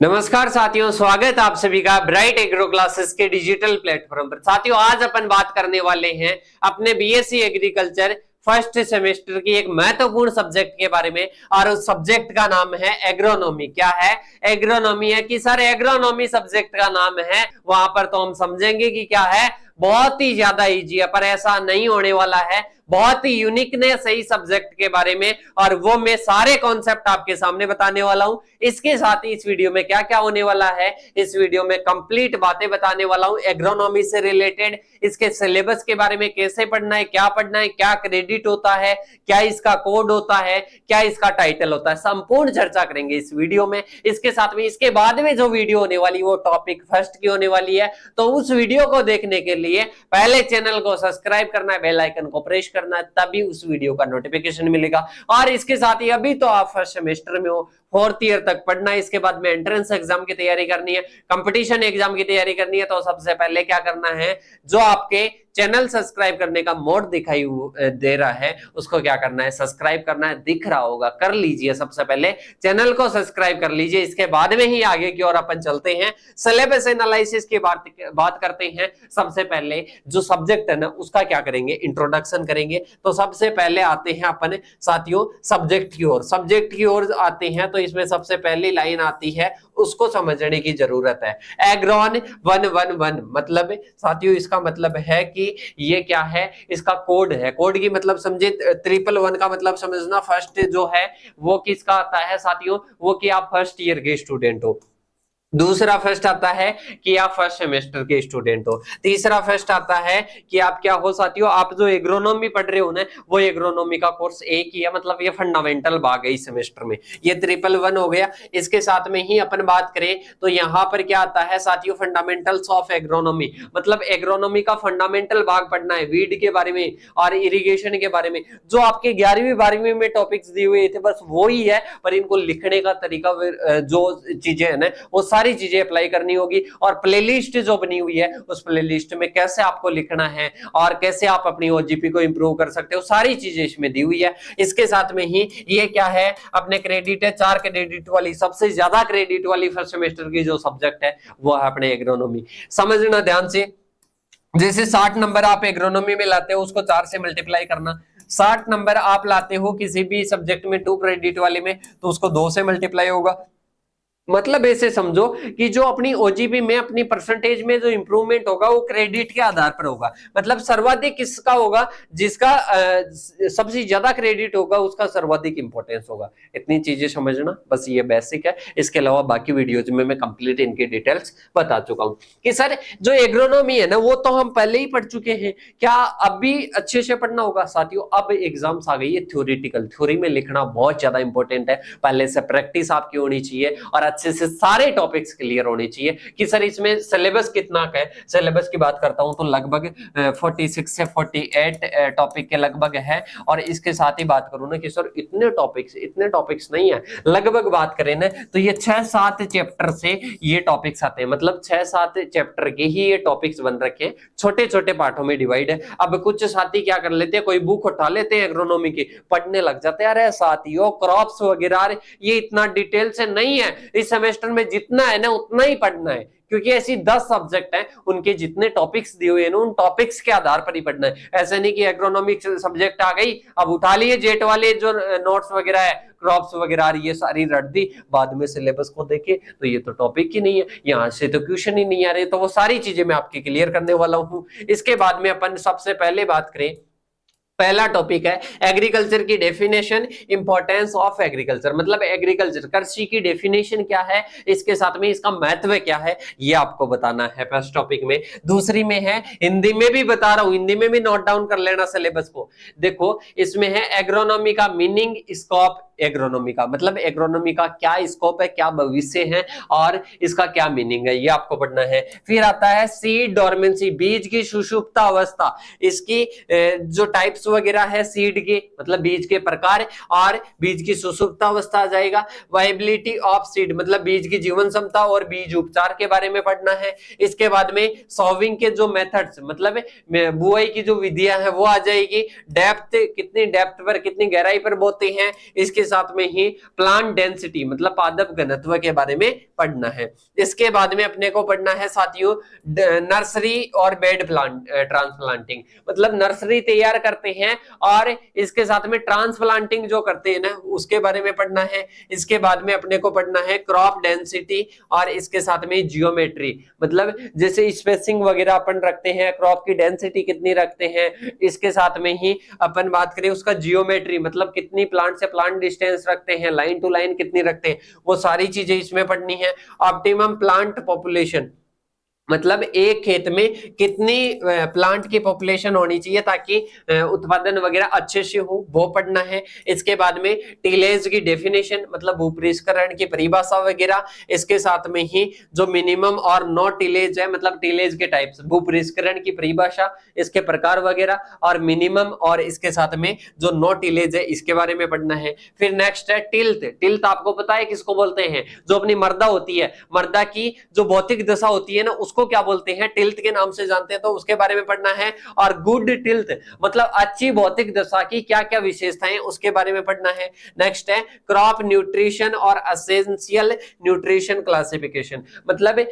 नमस्कार साथियों, स्वागत आप सभी का ब्राइट एग्रो क्लासेस के डिजिटल प्लेटफॉर्म पर। साथियों, आज अपन बात करने वाले हैं अपने बीएससी एग्रीकल्चर फर्स्ट सेमेस्टर की एक महत्वपूर्ण सब्जेक्ट के बारे में, और उस सब्जेक्ट का नाम है एग्रोनॉमी। क्या है? एग्रोनॉमी है कि सर एग्रोनॉमी सब्जेक्ट का नाम है, वहां पर तो हम समझेंगे कि क्या है, बहुत ही ज्यादा इजी है, पर ऐसा नहीं होने वाला है। बहुत ही यूनिकनेस है इस सब्जेक्ट के बारे में, और वो मैं सारे कॉन्सेप्ट आपके सामने बताने वाला हूं। इसके साथ ही इस वीडियो में क्या क्या होने वाला है, इस वीडियो में कंप्लीट बातें बताने वाला हूं एग्रोनॉमी से रिलेटेड। इसके सिलेबस के बारे में, कैसे पढ़ना है, क्या क्रेडिट होता है, क्या इसका कोड होता है, क्या इसका टाइटल होता है, संपूर्ण चर्चा करेंगे इस वीडियो में। इसके साथ में इसके बाद में जो वीडियो होने वाली वो टॉपिक फर्स्ट की होने वाली है, तो उस वीडियो को देखने के लिए पहले चैनल को सब्सक्राइब करना है, बेल आइकन को प्रेस करना है, तभी उस वीडियो का नोटिफिकेशन मिलेगा। और इसके साथ ही अभी तो आप फर्स्ट सेमेस्टर में हो, फोर्थ ईयर तक पढ़ना है, इसके बाद में एंट्रेंस एग्जाम की तैयारी करनी है, कंपटीशन एग्जाम की तैयारी करनी है, तो सबसे पहले क्या करना है, जो आपके चैनल सब्सक्राइब करने का मोड दिखाई दे रहा है, उसको क्या करना है, सब्सक्राइब करना है, दिख रहा होगा, कर लीजिए। सबसे पहले चैनल को सब्सक्राइब कर लीजिए। इसके बाद में ही आगे की ओर अपन चलते हैं, सिलेबस एनालिसिस की बात करते हैं। सबसे पहले जो सब्जेक्ट है ना, उसका क्या करेंगे, इंट्रोडक्शन करेंगे। तो सबसे पहले आते हैं अपन साथियों सब्जेक्ट की ओर। सब्जेक्ट की ओर आते हैं तो इसमें सबसे पहली लाइन आती है, उसको समझने की जरूरत है। एग्रॉन 111 मतलब साथियों, इसका मतलब है कि ये क्या है, इसका कोड है। कोड की मतलब समझे, 111 का मतलब समझना। फर्स्ट जो है वो किसका आता है साथियों, वो कि आप फर्स्ट ईयर के स्टूडेंट हो। दूसरा फर्स्ट आता है कि आप फर्स्ट सेमेस्टर के स्टूडेंट हो। तीसरा फर्स्ट आता है कि आप क्या हो साथियों, आप जो एग्रोनॉमी पढ़ रहे हो ना, वो एग्रोनॉमी का कोर्स एक ही है, मतलब ये फंडामेंटल भाग है इस सेमेस्टर में। ये 111 हो गया। इसके साथ में ही अपन बात करें तो यहाँ पर क्या आता है साथियों, फंडामेंटल्स ऑफ एग्रोनॉमी, मतलब एग्रोनॉमी का फंडामेंटल भाग पढ़ना है, वीड के बारे में और इरिगेशन के बारे में। जो आपके 11वीं 12वीं में टॉपिक्स दिए हुए थे बस वो ही है, पर इनको लिखने का तरीका, जो चीजें है ना, वो सारी चीजें अप्लाई करनी होगी। और प्लेलिस्ट जो बनी हुई है, उस प्लेलिस्ट में कैसे आपको लिखना है और कैसे आप अपनी ओजीपी को इंप्रूव कर सकते हो, सारी चीजें इसमें दी हुई है। इसके साथ में ही ये क्या है, अपने क्रेडिट है 4 क्रेडिट वाली, सबसे ज्यादा क्रेडिट वाली फर्स्ट सेमेस्टर की जो सब्जेक्ट है वो है अपने एग्रोनॉमी। समझना ध्यान से, जैसे 60 नंबर आप एग्रोनॉमी में लाते हो, उसको 4 से मल्टीप्लाई करना। 60 नंबर आप लाते हो किसी भी सब्जेक्ट में 2 क्रेडिट वाले में, तो उसको 2 से मल्टीप्लाई होगा। मतलब ऐसे समझो कि जो अपनी ओजीपी में अपनी परसेंटेज में जो इंप्रूवमेंट होगा वो क्रेडिट के आधार पर होगा। मतलब सर्वाधिक किसका होगा, जिसका सबसे ज्यादा क्रेडिट होगा उसका सर्वाधिक इंपॉर्टेंस होगा। इतनी चीजें समझना, बस ये बेसिक है। इसके अलावा बाकी वीडियोज में मैं कंप्लीट इनकी डिटेल्स बता चुका हूं कि सर जो एग्रोनॉमी है ना, वो तो हम पहले ही पढ़ चुके हैं, क्या अब भी अच्छे से पढ़ना होगा साथियों। अब एग्जाम्स आ गई है थ्योरेटिकल, थ्योरी में लिखना बहुत ज्यादा इंपॉर्टेंट है। पहले से प्रैक्टिस आपकी होनी चाहिए और अच्छे से सारे टॉपिक्स क्लियर होने चाहिए। कि सर इसमें सिलेबस कितना का है, सिलेबस की बात करता हूं तो लगभग 46 से 48 टॉपिक के लगभग है। और इसके साथ ही बात करूं ना कि सर इतने टॉपिक्स नहीं है, लगभग बात करें ना तो ये 6-7 चैप्टर से ये टॉपिक्स आते हैं। मतलब 6-7 चैप्टर के ही ये टॉपिक्स बन रखे हैं, छोटे छोटे पार्टों में डिवाइड है। अब कुछ साथी क्या कर लेते हैं, कोई बुक उठा लेते हैं एग्रोनॉमी की, पढ़ने लग जाते हैं। अरे साथियों, क्रॉप्स वगैरह ये इतना डिटेल से नहीं है, इस सेमेस्टर में जितना है ना उतना ही पढ़ना है, क्योंकि ऐसी 10 सब्जेक्ट हैं, उनके जितने टॉपिक्स दिए हुए हैं उन टॉपिक्स के आधार पर ही पढ़ना है। ऐसे नहीं कि इकोनॉमिक्स सब्जेक्ट आ गई, अब उठा लिए जेट वाले जो नोट्स वगैरह है, क्रॉप्स वगैरह ये सारी रट दी, बाद में सिलेबस को देखे तो ये तो टॉपिक ही नहीं है, यहाँ से तो क्वेश्चन ही नहीं आ रहे। तो वो सारी चीजें मैं आपकी क्लियर करने वाला हूँ। इसके बाद में अपन सबसे पहले बात करें, पहला टॉपिक है एग्रीकल्चर की डेफिनेशन, इंपॉर्टेंस ऑफ एग्रीकल्चर। मतलब एग्रीकल्चर, कृषि की डेफिनेशन क्या है, इसके साथ में इसका महत्व क्या है, ये आपको बताना है फर्स्ट टॉपिक में। दूसरी में है, हिंदी में भी बता रहा हूं, हिंदी में भी नोट डाउन कर लेना सिलेबस को। देखो इसमें है एग्रोनॉमी का मीनिंग, स्कोप, एग्रोनॉमी का मतलब एग्रोनॉमी का क्या स्कोप है, क्या भविष्य है और इसका क्या मीनिंग है, ये आपको पढ़ना है। फिर आता है सीड डोरमेंसी, बीज की सुषुप्त अवस्था, इसकी जो टाइप्स वगैरह है सीड के, मतलब बीज के प्रकार और बीज की सुसुप्त अवस्था आ जाएगा। वाइबिलिटी ऑफ सीड, मतलब बीज की जीवन क्षमता और बीज उपचार के बारे में पढ़ना है। इसके बाद में सॉविंग के जो मेथड्स, मतलब बुआई की जो विधियां हैं वो आ जाएगी। डेप्थ, कितनी डेप्थ पर, कितनी गहराई पर बोते हैं। इसके साथ में ही प्लांट डेंसिटी, मतलब पादप घनत्व के बारे में पढ़ना है। इसके बाद में अपने को पढ़ना है साथियों नर्सरी और बेड प्लांट ट्रांसप्लांटिंग, मतलब नर्सरी तैयार करते हैं और इसके साथ में ट्रांसप्लांटिंग जो करते हैं ना उसके बारे में पढ़ना है। इसके बाद में अपने को पढ़ना है क्रॉप डेंसिटी और इसके साथ में जियोमेट्री, मतलब जैसे स्पेसिंग वगैरह अपन रखते हैं, क्रॉप की डेंसिटी कितनी रखते हैं। इसके साथ में ही अपन बात करें उसका जियोमेट्री, मतलब कितनी प्लांट से प्लांट डिस्टेंस रखते हैं, लाइन टू लाइन कितनी रखते हैं, वो सारी चीजें इसमें पढ़नी है। ऑप्टिमम प्लांट पॉपुलेशन, मतलब एक खेत में कितनी प्लांट की पॉपुलेशन होनी चाहिए ताकि उत्पादन वगैरह अच्छे से हो, वो पढ़ना है। इसके बाद में टिलेज की डेफिनेशन, मतलब भूपरिष्करण की परिभाषा वगैरह। इसके साथ में ही जो मिनिमम और नो टिलेज है, मतलब टिलेज के टाइप्स, भूपरिष्करण की परिभाषा, इसके प्रकार वगैरह, और मिनिमम और इसके साथ में जो नो टिलेज है इसके बारे में पढ़ना है। फिर नेक्स्ट है टिल्थ। टिल्थ आपको पता है किसको बोलते हैं? जो अपनी मृदा होती है, मृदा की जो भौतिक दशा होती है ना उसको क्या बोलते हैं? टिल्थ के नाम से जानते हैं, तो उसके बारे में पढ़ना है। और गुड टिल्थ, मतलब अच्छी भौतिक दशा की क्या क्या विशेषताएं उसके बारे में पढ़ना है। नेक्स्ट है क्रॉप न्यूट्रिशन और एसेंशियल न्यूट्रिशन क्लासिफिकेशन, मतलब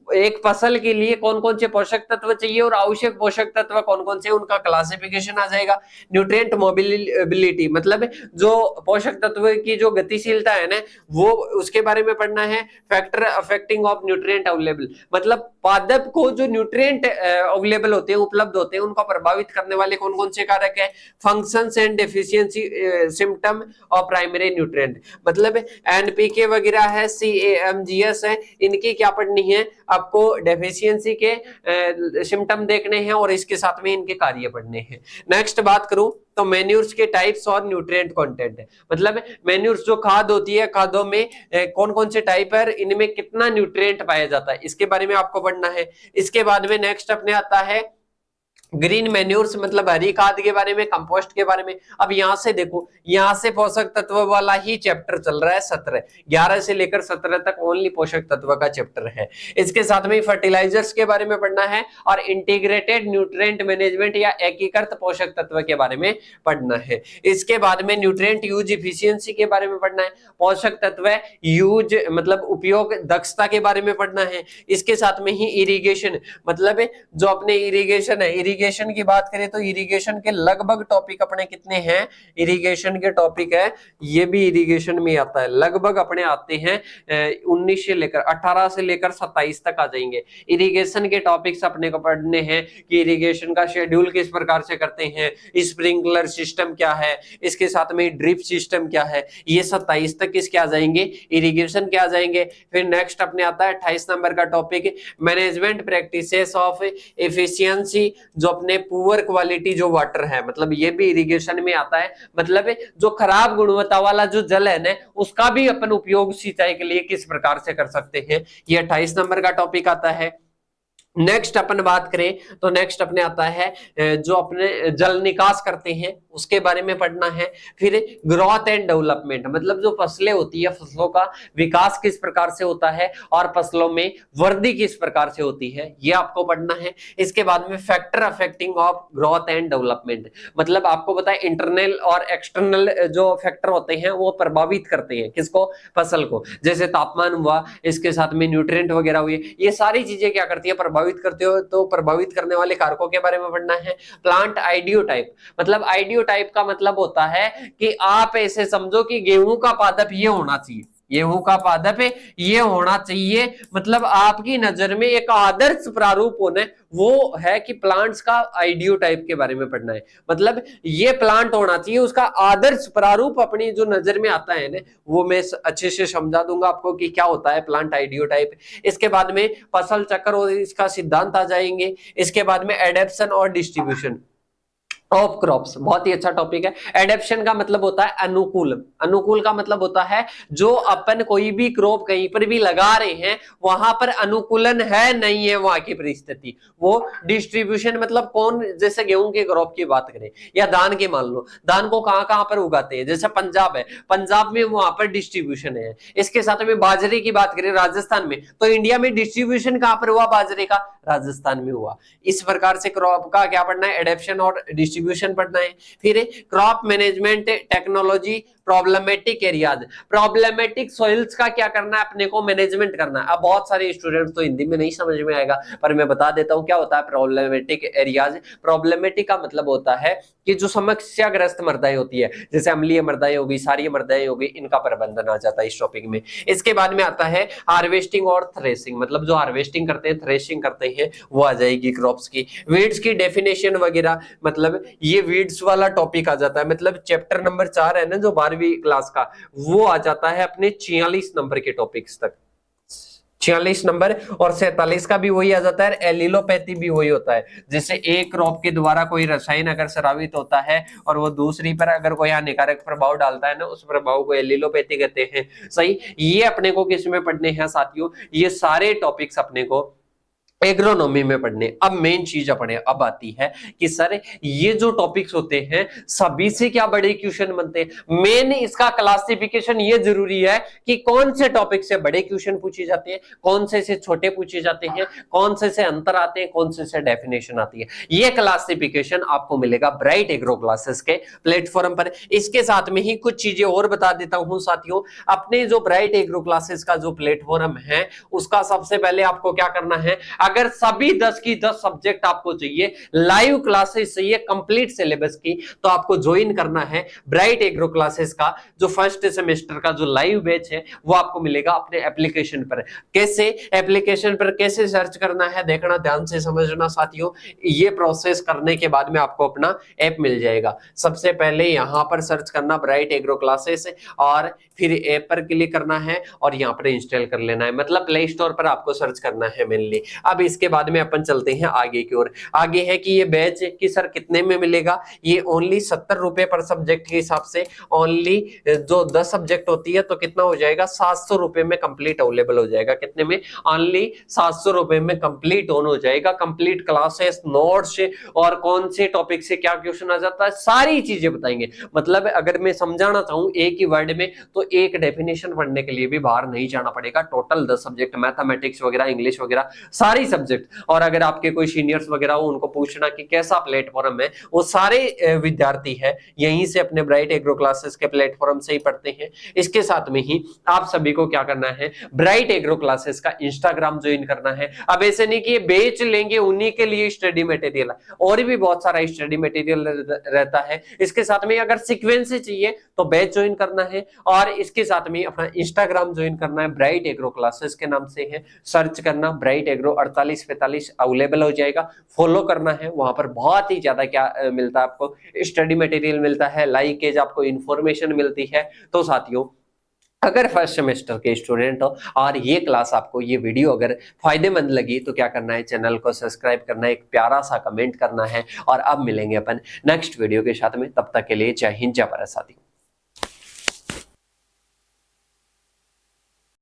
एक फसल के लिए कौन कौन से पोषक तत्व चाहिए और आवश्यक पोषक तत्व कौन कौन से, उनका क्लासिफिकेशन आ जाएगा। न्यूट्रिएंट मोबिलिटी, मतलब जो पोषक तत्व की जो गतिशीलता है ना वो उसके बारे में पढ़ना है। Factor affecting of nutrient available, मतलब पादप को जो न्यूट्रिएंट अवेलेबल होते हैं, उपलब्ध होते हैं, उनको प्रभावित करने वाले कौन कौन से कारक है। Functions and deficiency symptom of primary nutrient, मतलब एनपीके वगैरह है, CAMGS है, इनकी क्या पढ़नी है आपको? डेफिशिएंसी के सिम्टम देखने हैं और इसके साथ में इनके कार्य पढ़ने हैं। नेक्स्ट बात करूं तो मेन्यूर्स के टाइप्स और न्यूट्रिएंट कंटेंट है, मतलब मेन्यूर्स जो खाद होती है, खादों में कौन कौन से टाइप है, इनमें कितना न्यूट्रिएंट पाया जाता है, इसके बारे में आपको पढ़ना है। इसके बाद में नेक्स्ट अपने आता है ग्रीन मेन्यूर्स, मतलब हरी खाद के बारे में, कंपोस्ट के बारे में। अब यहां से देखो, यहां से पोषक तत्व वाला ही चैप्टर चल रहा है, 17 11 से लेकर 17 तक ओनली पोषक तत्व का चैप्टर है। इसके साथ में फर्टिलाइजर्स के बारे में पढ़ना है और इंटीग्रेटेड न्यूट्रिएंट मैनेजमेंट या एकीकृत पोषक तत्व के बारे में पढ़ना है। इसके बाद में न्यूट्रिएंट यूज इफिशियंसी के बारे में पढ़ना है, पोषक तत्व यूज मतलब उपयोग दक्षता के बारे में पढ़ना है। इसके साथ में ही इरिगेशन, मतलब जो अपने इरिगेशन है, इरिगेशन की बात करें तो इरिगेशन के लगभग टॉपिक अपने कितने हैं? इरिगेशन के टॉपिक है, ये भी इरिगेशन में आता है, लगभग अपने आते हैं 19 से लेकर 18 से लेकर 27 तक आ जाएंगे। इरिगेशन के टॉपिक्स अपने को पढ़ने हैं कि इरिगेशन का शेड्यूल किस प्रकार से करते हैं, स्प्रिंकलर सिस्टम क्या है, इसके साथ में ड्रिप सिस्टम क्या है, ये 27 तक किसके आ जाएंगे? इरिगेशन के आ जाएंगे। फिर नेक्स्ट अपने आता है 28 नंबर का topic management practices of efficiency, जो अपने पुअर क्वालिटी जो वाटर है, मतलब ये भी इरिगेशन में आता है, मतलब जो खराब गुणवत्ता वाला जो जल है ना उसका भी अपन उपयोग सिंचाई के लिए किस प्रकार से कर सकते हैं, ये 28 नंबर का टॉपिक आता है। नेक्स्ट अपन बात करें तो नेक्स्ट अपने आता है जो अपने जल निकास करते हैं उसके बारे में पढ़ना है। फिर ग्रोथ एंड डेवलपमेंट, मतलब जो फसलें होती है, फसलों का विकास किस प्रकार से होता है और फसलों में वृद्धि किस प्रकार से होती है, ये आपको पढ़ना है। इसके बाद में factor affecting of growth and development, मतलब आपको पता है इंटरनल और एक्सटर्नल जो फैक्टर होते हैं वो प्रभावित करते हैं किसको? फसल को, जैसे तापमान हुआ, इसके साथ में न्यूट्रिएंट वगैरह हुए, ये सारी चीजें क्या करती है? प्रभावित करते हो। तो प्रभावित करने वाले कारकों के बारे में पढ़ना है। प्लांट आइडियोटाइप, मतलब आइडियोटाइप का मतलब होता है कि आप ऐसे समझो कि गेहूं का पादप ये होना चाहिए, गेहूं का पादप ये होना चाहिए, मतलब आपकी नजर में एक आदर्श प्रारूप होना, वो है कि प्लांट्स का आइडियोटाइप के बारे में पढ़ना है, मतलब ये प्लांट होना चाहिए, उसका आदर्श प्रारूप अपनी जो नजर में आता है ना वो मैं अच्छे से समझा दूंगा आपको कि क्या होता है प्लांट आइडियोटाइप। इसके बाद में फसल चक्र और इसका सिद्धांत आ जाएंगे। इसके बाद में एडेप्शन और डिस्ट्रीब्यूशन, ऑफ क्रॉप्स बहुत ही अच्छा टॉपिक है। एडेप्शन का मतलब होता है अनुकूल, अनुकूल का मतलब होता है जो अपन कोई भी क्रॉप कहीं पर भी लगा रहे हैं वहां पर अनुकूलन है नहीं है वहां की परिस्थिति, वो डिस्ट्रीब्यूशन मतलब कौन, जैसे गेहूं के क्रॉप की बात करें या धान की, मान लो धान को कहां कहां पर उगाते हैं, जैसे पंजाब है, पंजाब में वहां पर डिस्ट्रीब्यूशन है। इसके साथ में बाजरे की बात करें राजस्थान में, तो इंडिया में डिस्ट्रीब्यूशन कहां पर हुआ बाजरे का, राजस्थान में हुआ। इस प्रकार से क्रॉप का क्या पढ़ना है, एडेप्शन और डिस्ट्रीब्यूशन पढ़ना है। फिर crop management technology, problematic areas, problematic soils का क्या करना है अपने को, मैनेजमेंट करना है। अब बहुत सारे स्टूडेंट्स तो हिंदी में नहीं समझ में आएगा, पर मैं बता देता हूं क्या होता है प्रॉब्लमेटिक एरियाज। प्रॉब्लमेटिक का मतलब होता है कि जो समस्याग्रस्त मृदाएं होती है, जैसे अम्लीय मृदाएं होगी, क्षारीय मृदाएं होगी, इनका प्रबंधन आ जाता है इस टॉपिक में। इसके बाद में आता है हार्वेस्टिंग और थ्रेसिंग, मतलब जो हार्वेस्टिंग करते हैं, थ्रेसिंग करते हैं, वो आ जाएगी क्रॉप्स की। वीड्स की डेफिनेशन वगैरह, मतलब ये वीड्स वाला टॉपिक आ जाता है, मतलब चैप्टर नंबर 4 है ना जो 12वीं क्लास का, वो आ जाता है अपने 46 नंबर के टॉपिक्स तक, 46 नंबर। और 47 का भी वही आ जाता है, एलिलोपैथी भी वही होता है, जैसे एक क्रॉप के द्वारा कोई रसायन अगर स्रावित होता है और वो दूसरी पर अगर कोई हानिकारक प्रभाव डालता है ना, उस प्रभाव को एलिलोपैथी कहते हैं। सही, ये अपने को किस में पढ़ने हैं साथियों, ये सारे टॉपिक्स अपने को एग्रोनॉमी में पढ़ने। अब मेन चीज अपने अब आती है कि सर ये जो टॉपिक्स होते हैं सभी से क्या बड़े क्वेश्चन बनते हैं। मेन इसका क्लासिफिकेशन ये जरूरी है कि कौन से टॉपिक से बड़े क्वेश्चन पूछे जाते हैं, कौन से छोटे पूछे जाते हैं, कौन से अंतर आते हैं, कौन से डेफिनेशन आती है। ये क्लासिफिकेशन आपको मिलेगा ब्राइट एग्रो क्लासेस के प्लेटफॉर्म पर। इसके साथ में ही कुछ चीजें और बता देता हूं साथियों, अपने जो ब्राइट एग्रो क्लासेस का जो प्लेटफॉर्म है उसका सबसे पहले आपको क्या करना है, अगर सभी 10 की 10 सब्जेक्ट आपको चाहिए, लाइव क्लासेस चाहिए कंप्लीट सिलेबस की, तो आपको ज्वाइन करना है ब्राइट एग्रो क्लासेस का जो फर्स्ट सेमेस्टर का जो लाइव बैच है, वो आपको मिलेगा अपने एप्लीकेशन पर। कैसे, एप्लीकेशन पर कैसे सर्च करना है देखना, ध्यान से समझना साथियों। ये प्रोसेस करने के बाद में आपको अपना ऐप मिल जाएगा। सबसे पहले यहां पर सर्च करना ब्राइट एग्रो क्लासेस और फिर ऐप पर क्लिक करना है और यहां पर इंस्टॉल कर लेना है, मतलब प्ले स्टोर पर आपको सर्च करना है मेनली। अब इसके बाद में अपन चलते हैं आगे की ओर। आगे है कि ये बैच कि सर कितने में मिलेगा, ये ओनली 70 रुपए पर सब्जेक्ट के हिसाब से, ओनली जो 10 सब्जेक्ट होती है तो कितना हो जाएगा, 700 रुपए में कंप्लीट अवेलेबल हो जाएगा। कितने में, ओनली 700 रुपए में कंप्लीट ऑन हो जाएगा। कंप्लीट क्लासेस, नोट्स और कौन से टॉपिक से क्या क्वेश्चन आ जाता है सारी चीजें बताएंगे। मतलब अगर मैं समझाना चाहूं एक ही वर्ड में तो एक डेफिनेशन पढ़ने के लिए भी बाहर नहीं जाना पड़ेगा। टोटल 10 सब्जेक्ट, मैथमेटिक्स वगैरह, इंग्लिश वगैरह सारी सब्जेक्ट। और अगर आपके कोई सीनियर्स वगैरह हो उनको पूछना कि कैसा प्लेटफॉर्म है, वो सारे विद्यार्थी है यहीं से अपने ब्राइट एग्रो क्लासेस के प्लेटफॉर्म से ही पढ़ते हैं। इसके साथ में ही आप सभी को क्या करना है, ब्राइट एग्रो क्लासेस का इंस्टाग्राम ज्वाइन करना है। अब ऐसे नहीं कि ये बेच लेंगे उन्हीं के लिए स्टडी मटेरियल, और भी बहुत सारा स्टडी मटेरियल रहता है। इसके साथ में अगर सीक्वेंस से चाहिए तो बैच ज्वाइन करना है और इसके साथ में अपना इंस्टाग्राम ज्वाइन करना है, ब्राइट एग्रो क्लासेस के नाम से है। सर्च करना ब्राइट एग्रो 4845 अवेलेबल हो जाएगा, फॉलो करना है। वहां पर बहुत ही ज्यादा क्या मिलता है आपको, स्टडी मटेरियल मिलता है, लाइकेज आपको इंफॉर्मेशन मिलती है। तो साथियों अगर फर्स्ट सेमेस्टर के स्टूडेंट हो और ये क्लास आपको, ये वीडियो अगर फायदेमंद लगी तो क्या करना है, चैनल को सब्सक्राइब करना है, एक प्यारा सा कमेंट करना है। और अब मिलेंगे अपन नेक्स्ट वीडियो के साथ में, तब तक के लिए जय हिंद जय भारत साथियों।